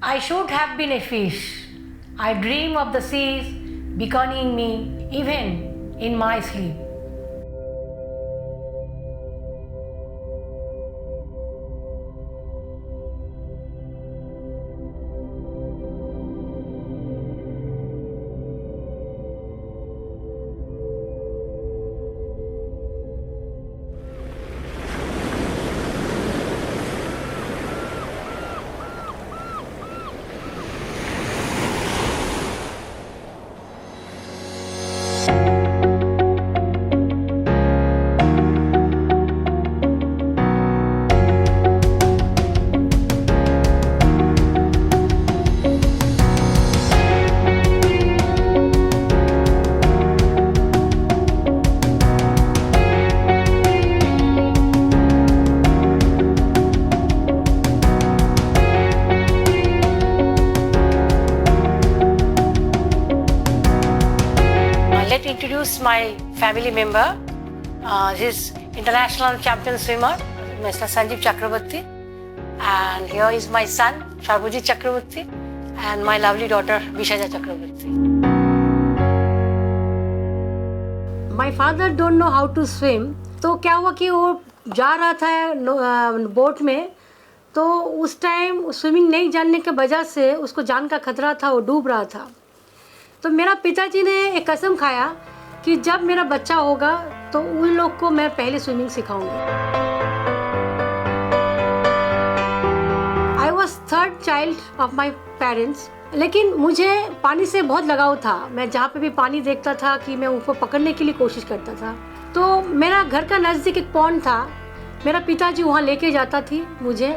I should have been a fish. I dream of the seas beckoning me even in my sleep. Let me introduce my family member. He's international champion swimmer, Mr. Sanjeev Chakraborty. And here is my son, Sharbujit Chakraborty, and my lovely daughter, Vishaja Chakraborty. My father don't know how to swim. तो क्या हुआ कि वो जा रहा था boat में, तो उस टाइम स्विमिंग नहीं जानने के वजह से उसको जान का खतरा था, वो डूब रहा था। तो मेरा पिताजी ने एक कसम खाया कि जब मेरा बच्चा होगा तो उन लोग को मैं पहले स्विमिंग सिखाऊंगी। I was third child of my parents, लेकिन मुझे पानी से बहुत लगाव था। मैं जहाँ पे भी पानी देखता था कि मैं उसको पकड़ने के लिए कोशिश करता था। तो मेरा घर का नज़दीक एक पॉन्ड था, मेरा पिताजी वहाँ लेके जाता थी मुझे,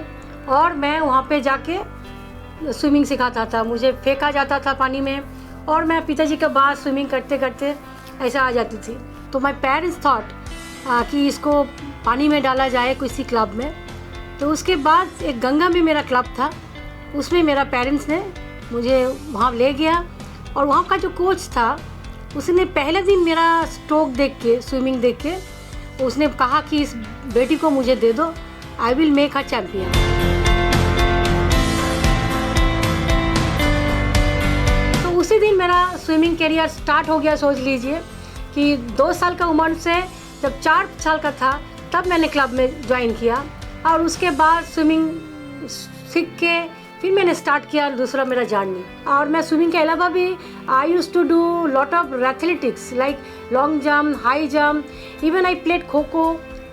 और मैं वहाँ पे जाके स्विमिंग सिखाता था। मुझे फेंका जाता था पानी में और मैं पिताजी के बाद स्विमिंग करते करते ऐसा आ जाती थी। तो माय पेरेंट्स थॉट कि इसको पानी में डाला जाए किसी क्लब में। तो उसके बाद एक गंगा में मेरा क्लब था, उसमें मेरा पेरेंट्स ने मुझे वहाँ ले गया, और वहाँ का जो कोच था उसने पहले दिन मेरा स्ट्रोक देख के, स्विमिंग देख के, उसने कहा कि इस बेटी को मुझे दे दो, I will make her champion. उसी दिन मेरा स्विमिंग करियर स्टार्ट हो गया। सोच लीजिए कि 2 साल का उम्र से जब 4 साल का था तब मैंने क्लब में ज्वाइन किया, और उसके बाद स्विमिंग सीख के फिर मैंने स्टार्ट किया दूसरा मेरा जर्नी। और मैं स्विमिंग के अलावा भी I used to do lot of athletics like long jump, high jump, even I played kho kho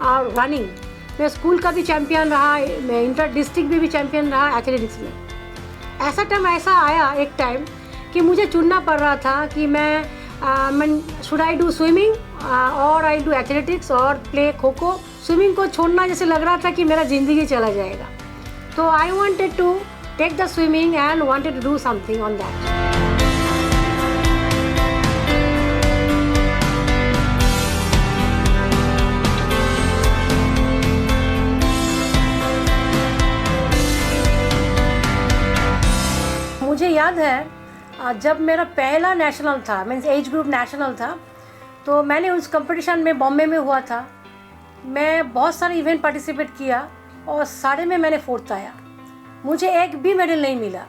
और रनिंग। मैं स्कूल का भी चैम्पियन रहा, मैं इंटर डिस्ट्रिक्ट भी चैम्पियन रहा एथलेटिक्स में। ऐसा टाइम ऐसा आया एक टाइम कि मुझे चुनना पड़ रहा था कि मैं शुड आई डू स्विमिंग और आई डू एथलेटिक्स और प्ले खो खो। स्विमिंग को छोड़ना जैसे लग रहा था कि मेरा ज़िंदगी चला जाएगा। तो I wanted to take the swimming and wanted to do something on that. मुझे याद है जब मेरा पहला नेशनल था, मीन्स एज ग्रुप नेशनल था, तो मैंने उस कंपटीशन में बॉम्बे में हुआ था। मैं बहुत सारे इवेंट पार्टिसिपेट किया और सारे में मैंने 4th आया। मुझे एक भी मेडल नहीं मिला।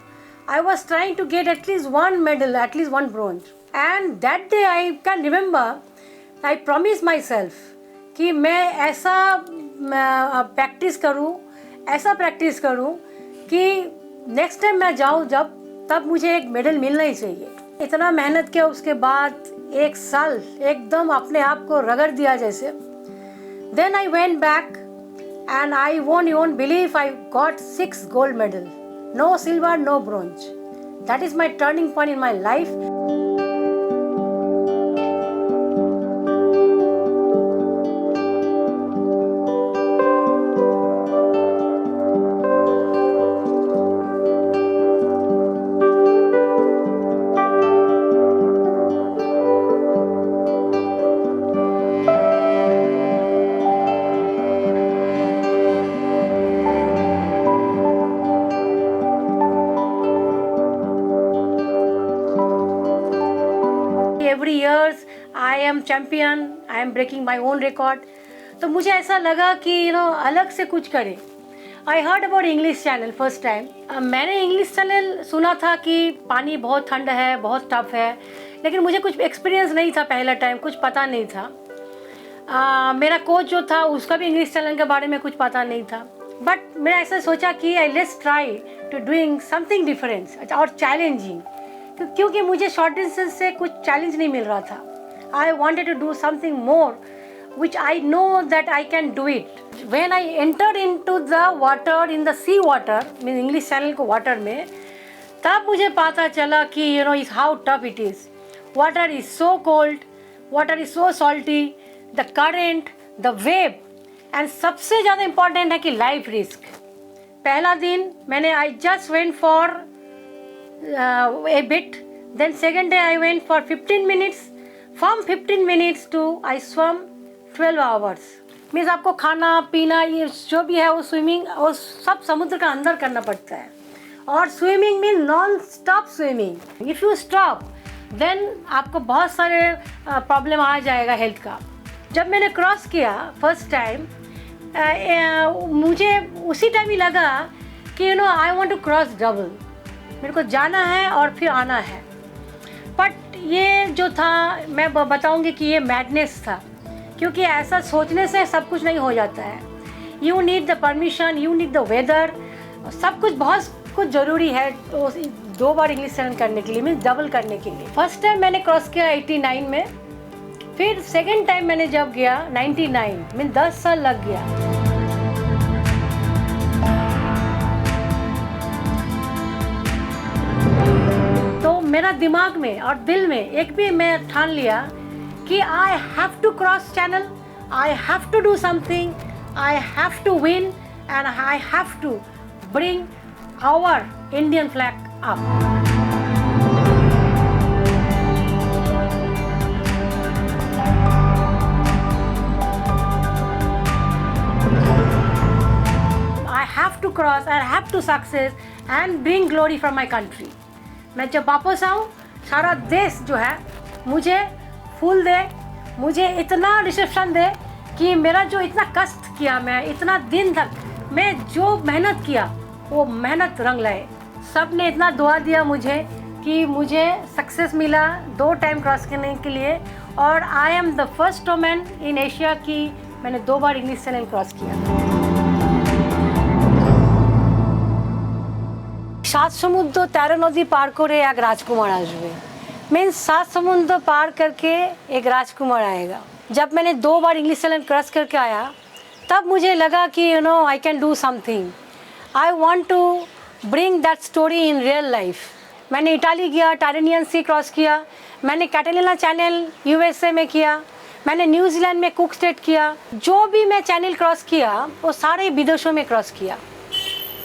I was trying to get at least 1 medal, at least 1 bronze. And that day I can remember, I promise myself कि मैं ऐसा प्रैक्टिस करूँ कि नेक्स्ट टाइम मैं जाऊँ जब, तब मुझे एक मेडल मिलना ही चाहिए। इतना मेहनत किया, उसके बाद 1 साल एकदम अपने आप को रगड़ दिया जैसे। Then I went back and I won't even believe I got 6 gold medal, no silver, no bronze. That is my turning point in my life. Every years I am champion, I am breaking my own record. तो मुझे ऐसा लगा कि अलग से कुछ करें। I heard about English channel first time. मैंने इंग्लिश चैनल सुना था कि पानी बहुत ठंड है, बहुत टफ है, लेकिन मुझे कुछ एक्सपीरियंस नहीं था पहला टाइम, कुछ पता नहीं था। मेरा कोच जो था उसका भी इंग्लिश चैनल के बारे में कुछ पता नहीं था, बट मैंने ऐसा सोचा कि I let's try to doing something different और चैलेंजिंग, क्योंकि मुझे शॉर्ट डिस्टेंस से कुछ चैलेंज नहीं मिल रहा था। I wanted to do something more which I know that I can do it. When I entered into the water, in the sea water, means English Channel को water में, तब मुझे पता चला कि is how tough it is. Water is so cold, water is so salty, the current, the wave, and सबसे ज़्यादा important है कि life risk. पहला दिन मैंने I just went for a bit, then second day I went for 15 minutes. From 15 minutes to I swam 12 hours. Means आपको खाना पीना ये जो भी है वो स्विमिंग वो सब समुद्र का अंदर करना पड़ता है। और swimming mean non stop swimming. If you stop then आपको बहुत सारे प्रॉब्लम आ जाएगा हेल्थ का। जब मैंने क्रॉस किया फर्स्ट टाइम, मुझे उसी टाइम ही लगा कि I want to cross double, मेरे को जाना है और फिर आना है। बट ये जो था मैं बताऊंगी कि ये मैडनेस था, क्योंकि ऐसा सोचने से सब कुछ नहीं हो जाता है। You need the permission, you need the weather, सब कुछ बहुत कुछ ज़रूरी है तो 2 बार इंग्लिश चैनल करने के लिए, मीन्स डबल करने के लिए। फर्स्ट टाइम मैंने क्रॉस किया 89 में, फिर सेकेंड टाइम मैंने जब गया 99, मीन्स 10 साल लग गया। तो मेरा दिमाग में और दिल में एक भी मैं ठान लिया कि I have to cross channel, I have to do something, I have to win, and I have to bring our Indian flag up. I have to cross, I have to success and bring glory for my country. मैं जब वापस आऊँ सारा देश जो है मुझे फूल दे, मुझे इतना रिसेप्शन दे कि मेरा जो इतना कष्ट किया, मैं इतना दिन तक मैं जो मेहनत किया वो मेहनत रंग लाए। सब ने इतना दुआ दिया मुझे कि मुझे सक्सेस मिला 2 टाइम क्रॉस करने के लिए, और आई am the first women in Asia कि मैंने 2 बार इंग्लिश चैनल क्रॉस किया। 7 সমুদ্র 13 নদী পার করে এক রাজকুমার আসবে। मीन्स 7 समुद्र पार करके एक राजकुमार आएगा। जब मैंने 2 बार इंग्लिश चैनल क्रॉस करके आया तब मुझे लगा कि I can do something, I want to bring that story in real life. मैंने इटाली गया, टायरेनियन सी क्रॉस किया, मैंने कैटेलिना चैनल यूएसए में किया, मैंने न्यूजीलैंड में कुक स्टेट किया। जो भी मैं चैनल क्रॉस किया वो सारे विदेशों में क्रॉस किया।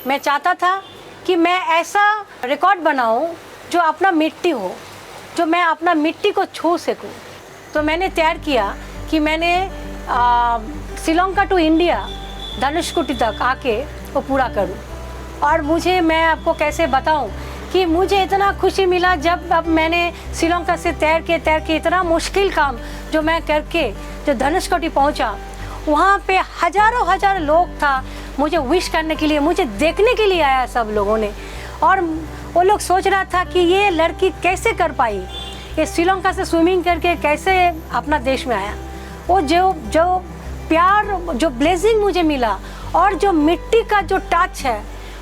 मैं चाहता था कि मैं ऐसा रिकॉर्ड बनाऊं जो अपना मिट्टी हो, जो मैं अपना मिट्टी को छू सकूं। तो मैंने तैयार किया कि मैंने श्रीलंका टू इंडिया धनुषकोटी तक आके वो पूरा करूं। और मैं आपको कैसे बताऊं कि मुझे इतना खुशी मिला जब अब मैंने श्रीलंका से तैर के इतना मुश्किल काम जो मैं करके जो धनुषकोटी पहुंचा, वहाँ पे हज़ारों लोग था मुझे विश करने के लिए, मुझे देखने के लिए आया सब लोगों ने। और वो लोग सोच रहा था कि ये लड़की कैसे कर पाई, ये श्रीलंका से स्विमिंग करके कैसे अपना देश में आया। वो जो प्यार, जो ब्लेसिंग मुझे मिला और जो मिट्टी का जो टच है,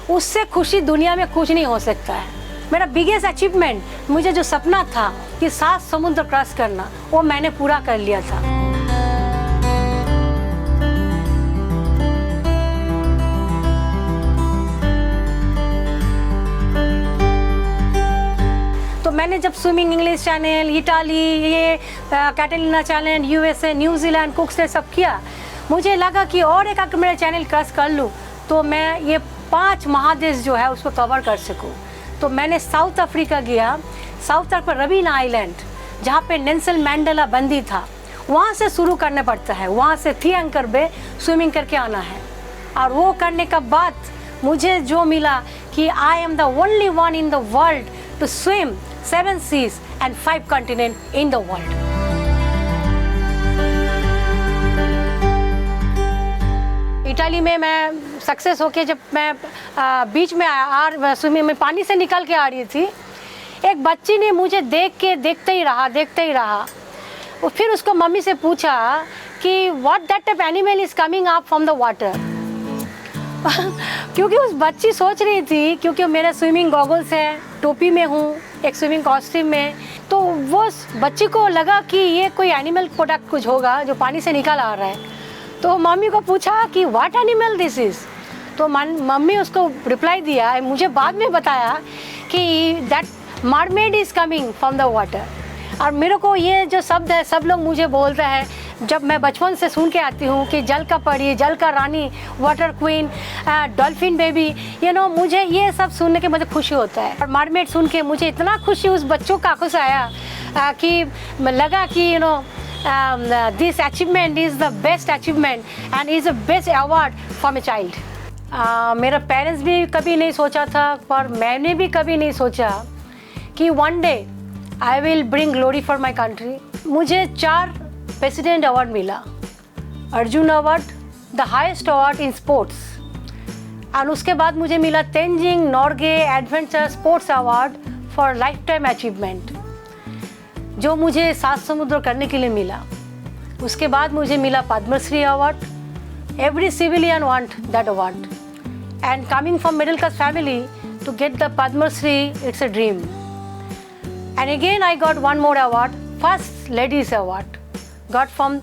उससे खुशी दुनिया में कुछ नहीं हो सकता है। मेरा बिगेस्ट अचीवमेंट, मुझे जो सपना था कि 7 समुद्र क्रॉस करना, वो मैंने पूरा कर लिया था। तो मैंने जब स्विमिंग इंग्लिश चैनल, इटाली, ये Catalina channel, USA, New Zealand, Cook strait सब किया, मुझे लगा कि और एक अगर मेरा चैनल क्रॉस कर लूँ तो मैं ये 5 महादेश जो है उसको कवर कर सकूँ। तो मैंने साउथ अफ्रीका गया, साउथ अफ्रीका रवीना आइलैंड, जहाँ पे नेल्सन मंडेला बंदी था, वहाँ से शुरू करने पड़ता है, वहाँ से थी एंकर बे स्विमिंग करके आना है। और वो करने का बाद मुझे जो मिला कि I am the only one in the world to swim 7 seas and 5 continents in the world. Italy में मैं सक्सेस होके जब मैं बीच में स्विमिंग में पानी से निकल के आ रही थी, एक बच्ची ने मुझे देखते ही रहा। और फिर उसको मम्मी से पूछा कि what that type animal is coming up from the water. क्योंकि उस बच्ची सोच रही थी, क्योंकि मेरे स्विमिंग गॉगल्स हैं, टोपी में हूँ, एक स्विमिंग कॉस्ट्यूम में, तो वो बच्ची को लगा कि ये कोई एनिमल प्रोडक्ट कुछ होगा जो पानी से निकल आ रहा है। तो मम्मी को पूछा कि व्हाट एनिमल दिस इज़। तो मम्मी उसको रिप्लाई दिया, मुझे बाद में बताया कि that mermaid is coming from the water. और मेरे को ये जो शब्द है सब लोग मुझे बोलते हैं, जब मैं बचपन से सुन के आती हूँ कि जल का परी, जल का रानी, वाटर क्वीन, डॉल्फिन बेबी, मुझे ये सब सुनने के मुझे खुशी होता है। और मरमेड सुन के मुझे इतना खुशी उस बच्चों का आंखों से आया कि लगा कि this achievement is the best achievement and is the best award for my child. मेरे पेरेंट्स भी कभी नहीं सोचा था, पर मैंने भी कभी नहीं सोचा कि one day I will bring glory for my country. मुझे 4 प्रेसिडेंट अवार्ड मिला, Arjun award, the highest award in sports, और उसके बाद मुझे मिला Tenzing Norgay adventure sports award for life time achievement, जो मुझे 7 समुद्र करने के लिए मिला। उसके बाद मुझे मिला Padmashri award. Every civilian want that award, and coming from middle class family to get the Padmashri, it's a dream. And again I got one more award, First Ladies Award, got from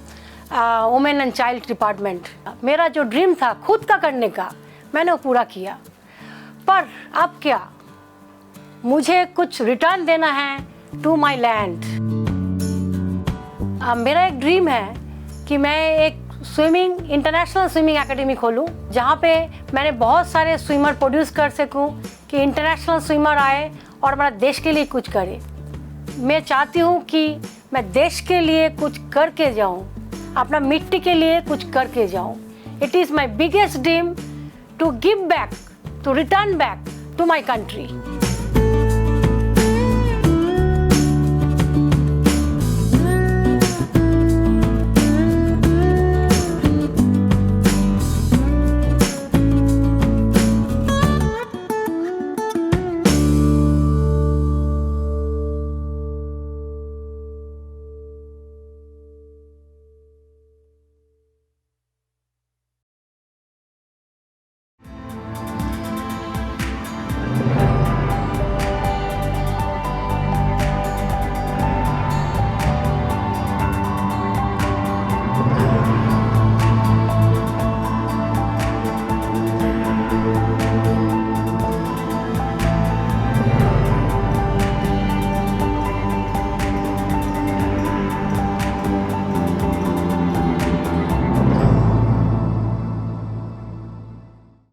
Women and Child Department। मेरा जो dream था खुद का करने का, मैंने वो पूरा किया। पर अब क्या, मुझे कुछ रिटर्न देना है टू माई लैंड। मेरा एक ड्रीम है कि मैं एक इंटरनेशनल स्विमिंग एकेडमी खोलूं, जहाँ पे मैंने बहुत सारे स्विमर प्रोड्यूस कर सकूं, कि इंटरनेशनल स्विमर आए और हमारा देश के लिए कुछ करे। मैं चाहती हूँ कि मैं देश के लिए कुछ करके जाऊँ, अपना मिट्टी के लिए कुछ करके जाऊँ। It is my biggest dream to give back, to return back to my country.